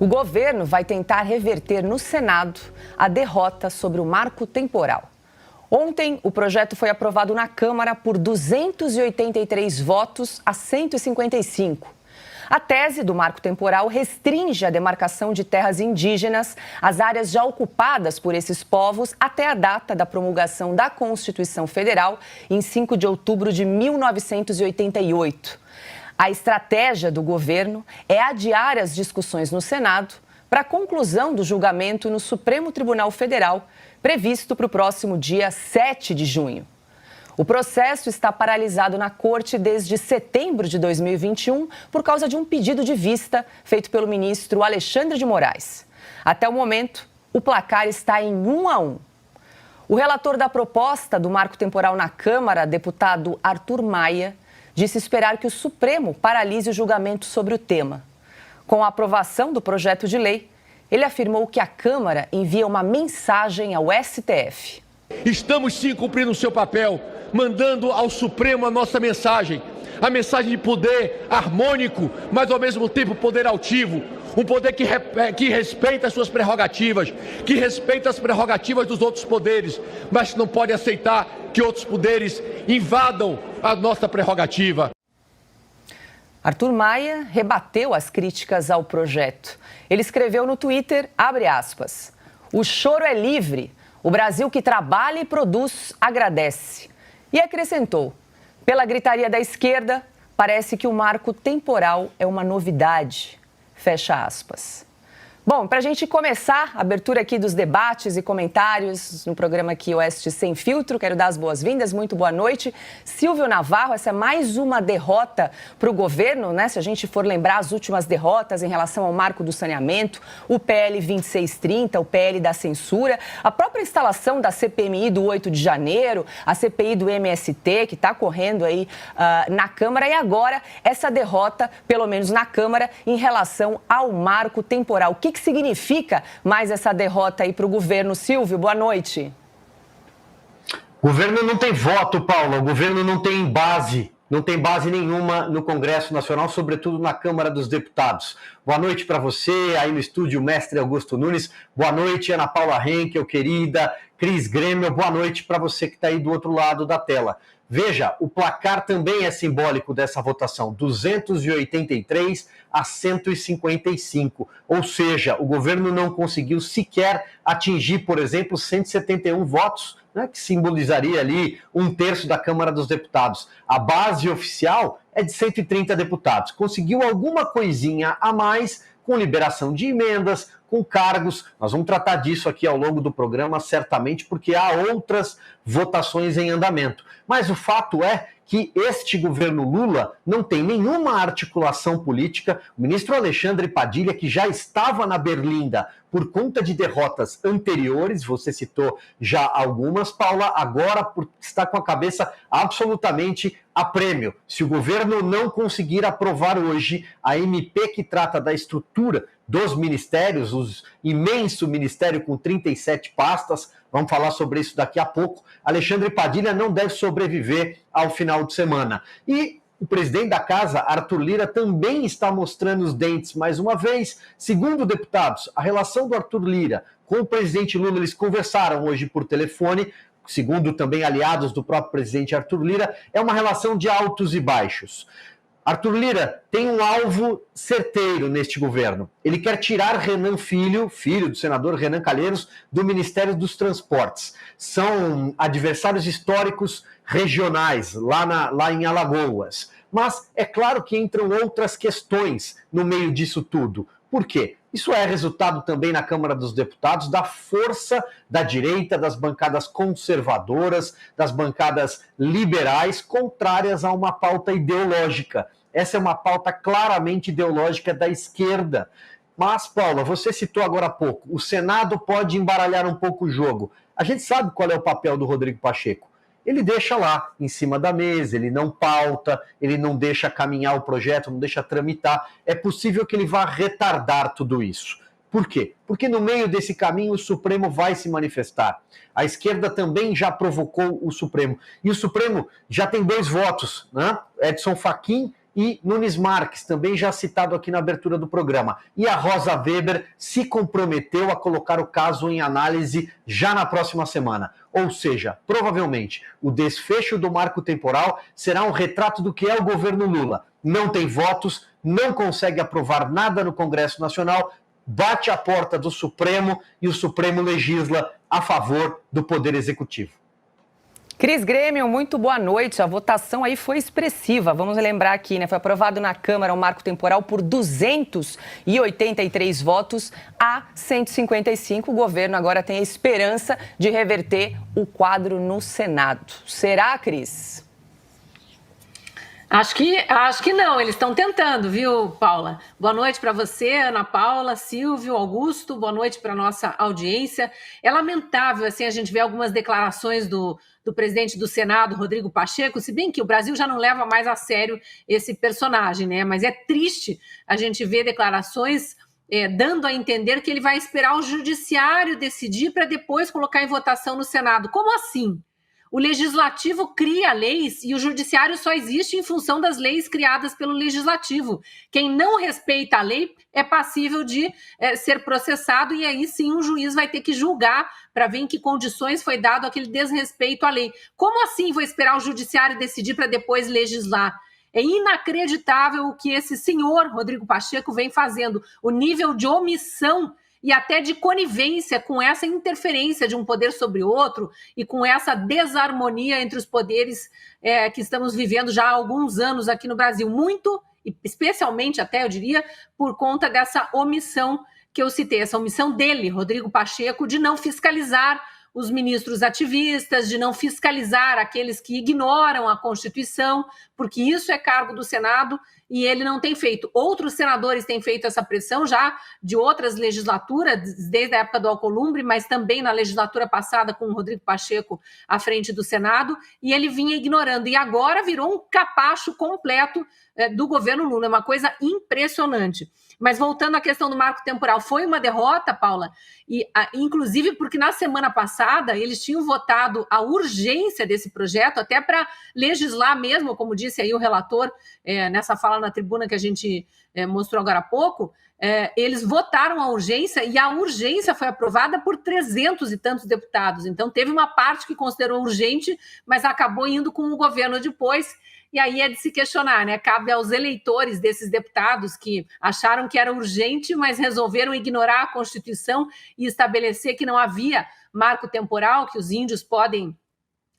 governo vai tentar reverter no Senado a derrota sobre o marco temporal. Ontem, o projeto foi aprovado na Câmara por 283 votos a 155. A tese do marco temporal restringe a demarcação de terras indígenas às áreas já ocupadas por esses povos até a data da promulgação da Constituição Federal, em 5 de outubro de 1988. A estratégia do governo é adiar as discussões no Senado para a conclusão do julgamento no Supremo Tribunal Federal, previsto para o próximo dia 7 de junho. O processo está paralisado na Corte desde setembro de 2021 por causa de um pedido de vista feito pelo ministro Alexandre de Moraes. Até o momento, o placar está em 1-1. O relator da proposta do marco temporal na Câmara, deputado Arthur Maia, disse esperar que o Supremo paralise o julgamento sobre o tema. Com a aprovação do projeto de lei, ele afirmou que a Câmara envia uma mensagem ao STF. Estamos sim cumprindo o seu papel, mandando ao Supremo a nossa mensagem. A mensagem de poder harmônico, mas ao mesmo tempo poder altivo. Um poder que respeita as suas prerrogativas, que respeita as prerrogativas dos outros poderes, mas não pode aceitar que outros poderes invadam a nossa prerrogativa. Arthur Maia rebateu as críticas ao projeto. Ele escreveu no Twitter, abre aspas, "O choro é livre. O Brasil que trabalha e produz agradece." E acrescentou, pela gritaria da esquerda, parece que o marco temporal é uma novidade. Fecha aspas. Bom, para a gente começar a abertura aqui dos debates e comentários no programa aqui Oeste Sem Filtro, quero dar as boas-vindas, muito boa noite. Silvio Navarro, essa é mais uma derrota para o governo, né? Se a gente for lembrar as últimas derrotas em relação ao marco do saneamento, o PL 2630, o PL da censura, a própria instalação da CPMI do 8 de janeiro, a CPI do MST, que está correndo aí na Câmara, e agora essa derrota, pelo menos na Câmara, em relação ao marco temporal. O que significa mais essa derrota aí para o governo? Silvio, boa noite. O governo não tem voto, Paula. O governo não tem base nenhuma no Congresso Nacional, sobretudo na Câmara dos Deputados. Boa noite para você, aí no estúdio, mestre Augusto Nunes. Boa noite, Ana Paula Henkel, querida, Cris Grêmio. Boa noite para você que está aí do outro lado da tela. Veja, o placar também é simbólico dessa votação, 283 a 155, ou seja, o governo não conseguiu sequer atingir, por exemplo, 171 votos, né, que simbolizaria ali 1/3 da Câmara dos Deputados. A base oficial é de 130 deputados, conseguiu alguma coisinha a mais com liberação de emendas, com cargos. Nós vamos tratar disso aqui ao longo do programa, certamente, porque há outras votações em andamento. Mas o fato é que este governo Lula não tem nenhuma articulação política. O ministro Alexandre Padilha, que já estava na berlinda por conta de derrotas anteriores, você citou já algumas, Paula, agora está com a cabeça absolutamente a prêmio. Se o governo não conseguir aprovar hoje a MP que trata da estrutura dos ministérios, o imenso ministério com 37 pastas, vamos falar sobre isso daqui a pouco, Alexandre Padilha não deve sobreviver ao final de semana. E o presidente da casa, Arthur Lira, também está mostrando os dentes mais uma vez. Segundo deputados, a relação do Arthur Lira com o presidente Lula, eles conversaram hoje por telefone, segundo também aliados do próprio presidente Arthur Lira, é uma relação de altos e baixos. Arthur Lira tem um alvo certeiro neste governo. Ele quer tirar Renan Filho, filho do senador Renan Calheiros, do Ministério dos Transportes. São adversários históricos regionais, lá em Alagoas. Mas é claro que entram outras questões no meio disso tudo. Por quê? Isso é resultado também na Câmara dos Deputados da força da direita, das bancadas conservadoras, das bancadas liberais, contrárias a uma pauta ideológica. Essa é uma pauta claramente ideológica da esquerda. Mas, Paula, você citou agora há pouco, o Senado pode embaralhar um pouco o jogo. A gente sabe qual é o papel do Rodrigo Pacheco. Ele deixa lá, em cima da mesa, ele não pauta, ele não deixa caminhar o projeto, não deixa tramitar. É possível que ele vá retardar tudo isso. Por quê? Porque no meio desse caminho o Supremo vai se manifestar. A esquerda também já provocou o Supremo. E o Supremo já tem 2 votos, né? Edson Fachin e Nunes Marques, também já citado aqui na abertura do programa. E a Rosa Weber se comprometeu a colocar o caso em análise já na próxima semana. Ou seja, provavelmente, o desfecho do marco temporal será um retrato do que é o governo Lula. Não tem votos, não consegue aprovar nada no Congresso Nacional, bate a porta do Supremo e o Supremo legisla a favor do Poder Executivo. Cris Grêmio, muito boa noite. A votação aí foi expressiva. Vamos lembrar aqui, né? Foi aprovado na Câmara um marco temporal por 283 votos a 155. O governo agora tem a esperança de reverter o quadro no Senado. Será, Cris? Acho que não, eles estão tentando, viu, Paula? Boa noite para você, Ana Paula, Silvio, Augusto, boa noite para a nossa audiência. É lamentável, assim, a gente ver algumas declarações do presidente do Senado, Rodrigo Pacheco, se bem que o Brasil já não leva mais a sério esse personagem, né? Mas é triste a gente ver declarações dando a entender que ele vai esperar o judiciário decidir para depois colocar em votação no Senado. Como assim? O legislativo cria leis e o judiciário só existe em função das leis criadas pelo legislativo. Quem não respeita a lei é passível de ser processado e aí sim um juiz vai ter que julgar para ver em que condições foi dado aquele desrespeito à lei. Como assim vou esperar o judiciário decidir para depois legislar? É inacreditável o que esse senhor, Rodrigo Pacheco, vem fazendo. O nível de omissão e até de conivência com essa interferência de um poder sobre outro e com essa desarmonia entre os poderes que estamos vivendo já há alguns anos aqui no Brasil. Muito, especialmente até, eu diria, por conta dessa omissão que eu citei, essa omissão dele, Rodrigo Pacheco, de não fiscalizar os ministros ativistas, de não fiscalizar aqueles que ignoram a Constituição, porque isso é cargo do Senado e ele não tem feito. Outros senadores têm feito essa pressão já de outras legislaturas, desde a época do Alcolumbre, mas também na legislatura passada com o Rodrigo Pacheco à frente do Senado, e ele vinha ignorando. E agora virou um capacho completo do governo Lula, é uma coisa impressionante. Mas voltando à questão do marco temporal, foi uma derrota, Paula, e inclusive porque na semana passada eles tinham votado a urgência desse projeto, até para legislar mesmo, como disse aí o relator, nessa fala na tribuna que a gente mostrou agora há pouco, eles votaram a urgência e a urgência foi aprovada por 300 e tantos deputados. Então teve uma parte que considerou urgente, mas acabou indo com o governo depois. E aí é de se questionar, né? Cabe aos eleitores desses deputados que acharam que era urgente, mas resolveram ignorar a Constituição e estabelecer que não havia marco temporal, que os índios podem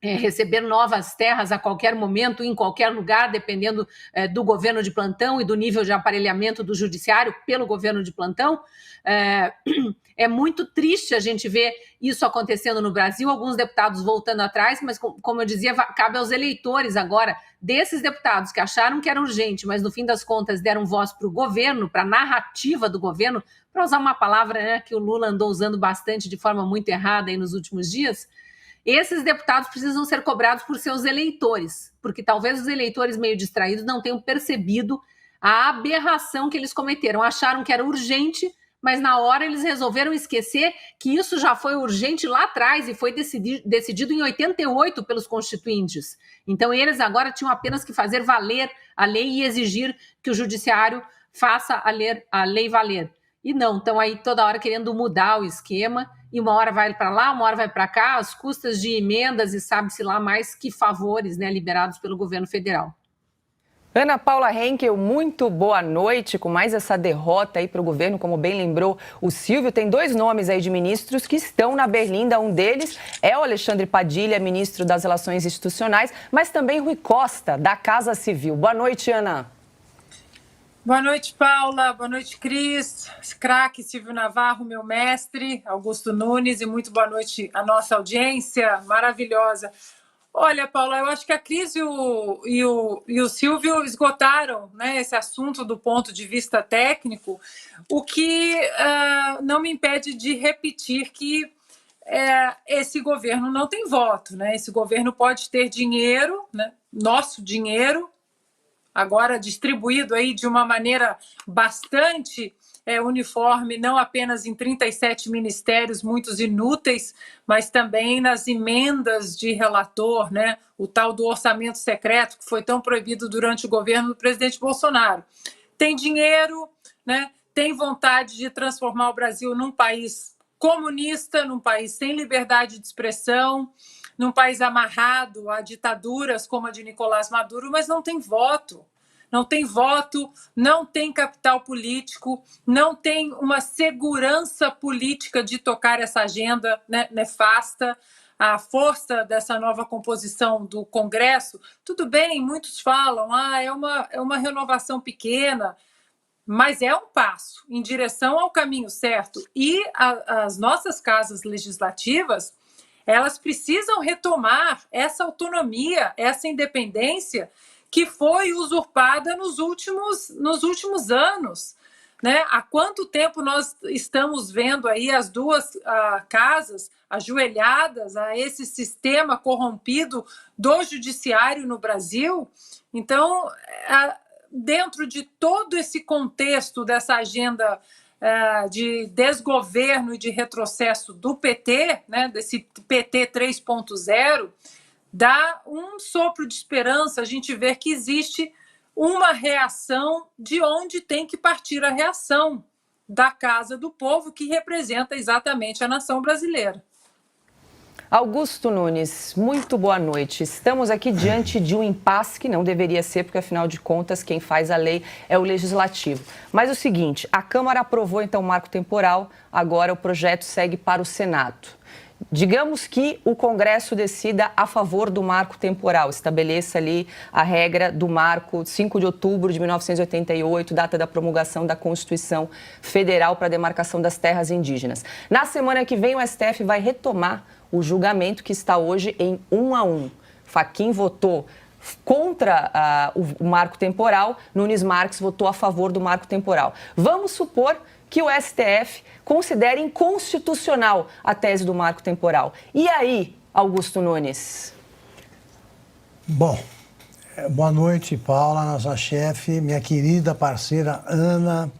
receber novas terras a qualquer momento, em qualquer lugar, dependendo do governo de plantão e do nível de aparelhamento do judiciário pelo governo de plantão. É muito triste a gente ver isso acontecendo no Brasil, alguns deputados voltando atrás, mas como eu dizia, cabe aos eleitores agora, desses deputados que acharam que era urgente, mas no fim das contas deram voz para o governo, para a narrativa do governo, para usar uma palavra, né, que o Lula andou usando bastante de forma muito errada aí nos últimos dias. Esses deputados precisam ser cobrados por seus eleitores, porque talvez os eleitores meio distraídos não tenham percebido a aberração que eles cometeram. Acharam que era urgente, mas na hora eles resolveram esquecer que isso já foi urgente lá atrás e foi decidido em 88 pelos constituintes. Então eles agora tinham apenas que fazer valer a lei e exigir que o judiciário faça a lei valer. E não, estão aí toda hora querendo mudar o esquema, e uma hora vai para lá, uma hora vai para cá, às custas de emendas e sabe-se lá mais que favores, né, liberados pelo governo federal. Ana Paula Henkel, muito boa noite. Com mais essa derrota aí para o governo, como bem lembrou o Silvio, tem 2 nomes aí de ministros que estão na berlinda. Um deles é o Alexandre Padilha, ministro das Relações Institucionais, mas também Rui Costa, da Casa Civil. Boa noite, Ana. Boa noite, Paula. Boa noite, Cris, craque, Silvio Navarro, meu mestre, Augusto Nunes, e muito boa noite à nossa audiência maravilhosa. Olha, Paula, eu acho que a Cris e o Silvio esgotaram, né, esse assunto do ponto de vista técnico, o que não me impede de repetir que esse governo não tem voto, né? Esse governo pode ter dinheiro, né, nosso dinheiro, agora distribuído aí de uma maneira bastante uniforme, não apenas em 37 ministérios, muitos inúteis, mas também nas emendas de relator, né? O tal do orçamento secreto, que foi tão proibido durante o governo do presidente Bolsonaro. Tem dinheiro, né? Tem vontade de transformar o Brasil num país comunista, num país sem liberdade de expressão, num país amarrado a ditaduras como a de Nicolás Maduro, mas não tem voto. Não tem voto, não tem capital político, não tem uma segurança política de tocar essa agenda, né, nefasta. A força dessa nova composição do Congresso, tudo bem, muitos falam, é uma renovação pequena, mas é um passo em direção ao caminho certo. E as nossas casas legislativas, elas precisam retomar essa autonomia, essa independência que foi usurpada nos últimos anos. Né? Há quanto tempo nós estamos vendo aí as duas casas ajoelhadas a esse sistema corrompido do judiciário no Brasil? Então, dentro de todo esse contexto dessa agenda de desgoverno e de retrocesso do PT, né, desse PT 3.0, dá um sopro de esperança a gente ver que existe uma reação de onde tem que partir a reação da Casa do Povo, que representa exatamente a nação brasileira. Augusto Nunes, muito boa noite. Estamos aqui diante de um impasse que não deveria ser, porque afinal de contas quem faz a lei é o Legislativo. Mas é o seguinte, a Câmara aprovou então o marco temporal, agora o projeto segue para o Senado. Digamos que o Congresso decida a favor do marco temporal, estabeleça ali a regra do marco 5 de outubro de 1988, data da promulgação da Constituição Federal para a demarcação das terras indígenas. Na semana que vem, o STF vai retomar o julgamento que está hoje em 1-1. Fachin votou contra o marco temporal, Nunes Marques votou a favor do marco temporal. Vamos supor que o STF considere inconstitucional a tese do marco temporal. E aí, Augusto Nunes? Bom, boa noite, Paula, nossa chefe, minha querida parceira Ana,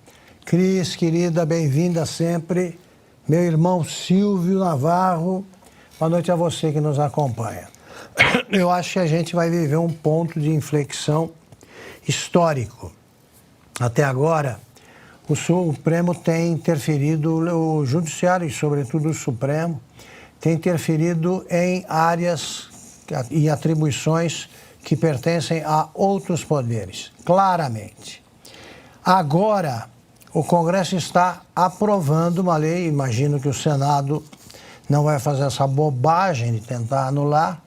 Cris, querida, bem-vinda sempre, meu irmão Silvio Navarro, boa noite a você que nos acompanha. Eu acho que a gente vai viver um ponto de inflexão histórico. Até agora, o Supremo tem interferido, o Judiciário e, sobretudo, o Supremo, tem interferido em áreas e atribuições que pertencem a outros poderes, claramente. Agora, o Congresso está aprovando uma lei, imagino que o Senado não vai fazer essa bobagem de tentar anular,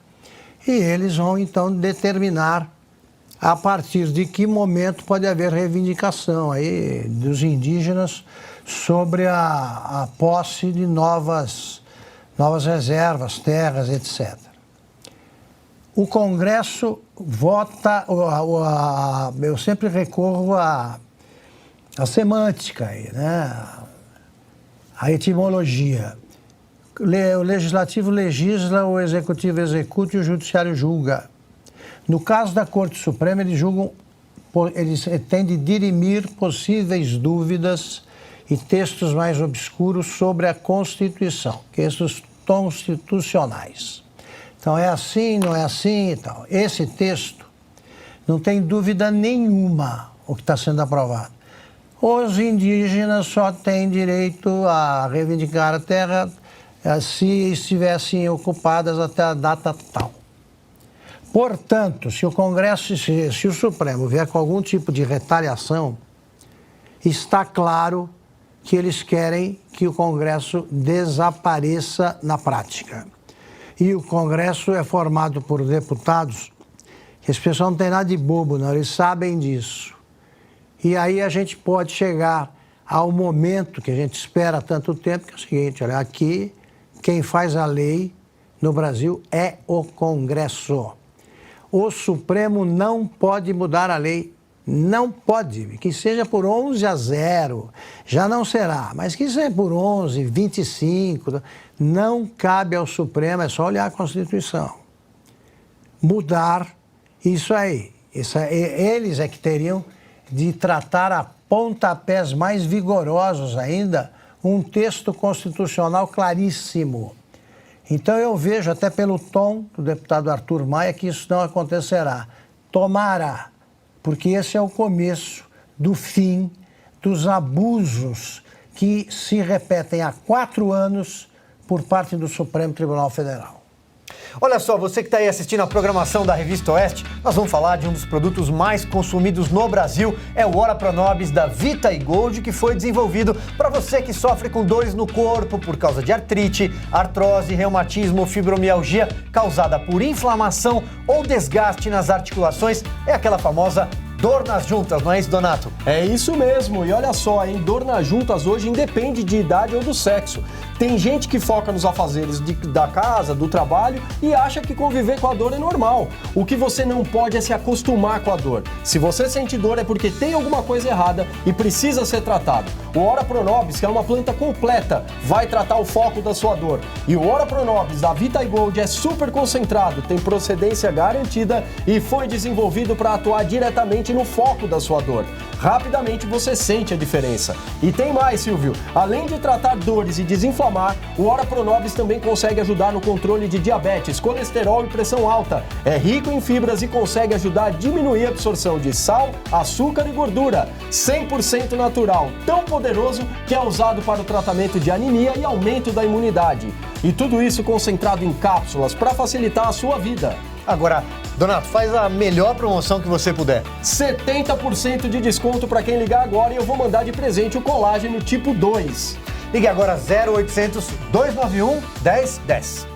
e eles vão, então, determinar a partir de que momento pode haver reivindicação aí dos indígenas sobre a posse de novas reservas, terras, etc. O Congresso vota, eu sempre recorro à semântica aí, né? A etimologia. O Legislativo legisla, o Executivo executa e o Judiciário julga. No caso da Corte Suprema, eles têm de dirimir possíveis dúvidas e textos mais obscuros sobre a Constituição, textos constitucionais. Então, é assim, não é assim e tal. Esse texto não tem dúvida nenhuma o que está sendo aprovado. Os indígenas só têm direito a reivindicar a terra se estivessem ocupadas até a data tal. Portanto, se o Congresso, se o Supremo vier com algum tipo de retaliação, está claro que eles querem que o Congresso desapareça na prática. E o Congresso é formado por deputados que esse pessoal não tem nada de bobo, não, eles sabem disso. E aí a gente pode chegar ao momento que a gente espera há tanto tempo, que é o seguinte, olha, aqui quem faz a lei no Brasil é o Congresso. O Supremo não pode mudar a lei, não pode, que seja por 11-0, já não será, mas que seja por 11, 25, não cabe ao Supremo, é só olhar a Constituição. Mudar isso aí, eles é que teriam de tratar a pontapés mais vigorosos ainda, um texto constitucional claríssimo. Então eu vejo, até pelo tom do deputado Arthur Maia, que isso não acontecerá. Tomara, porque esse é o começo do fim dos abusos que se repetem há 4 anos por parte do Supremo Tribunal Federal. Olha só, você que está aí assistindo a programação da Revista Oeste, nós vamos falar de um dos produtos mais consumidos no Brasil, é o Ora Pronobis da Vita e Gold, que foi desenvolvido para você que sofre com dores no corpo por causa de artrite, artrose, reumatismo, fibromialgia causada por inflamação ou desgaste nas articulações, é aquela famosa dor nas juntas, não é isso, Donato? É isso mesmo, e olha só, hein? Dor nas juntas hoje independe de idade ou do sexo. Tem gente que foca nos afazeres da casa, do trabalho e acha que conviver com a dor é normal. O que você não pode é se acostumar com a dor. Se você sente dor é porque tem alguma coisa errada e precisa ser tratado. O Ora Pronobis, que é uma planta completa, vai tratar o foco da sua dor. E o Ora Pronobis da Vita e Gold é super concentrado, tem procedência garantida e foi desenvolvido para atuar diretamente no foco da sua dor. Rapidamente você sente a diferença. E tem mais, Silvio. Além de tratar dores e desinflamar, o Ora Pronobis também consegue ajudar no controle de diabetes, colesterol e pressão alta. É rico em fibras e consegue ajudar a diminuir a absorção de sal, açúcar e gordura. 100% natural, tão poderoso que é usado para o tratamento de anemia e aumento da imunidade. E tudo isso concentrado em cápsulas para facilitar a sua vida. Agora, Donato, faz a melhor promoção que você puder. 70% de desconto para quem ligar agora e eu vou mandar de presente o colágeno tipo 2. Ligue agora 0800 291 1010.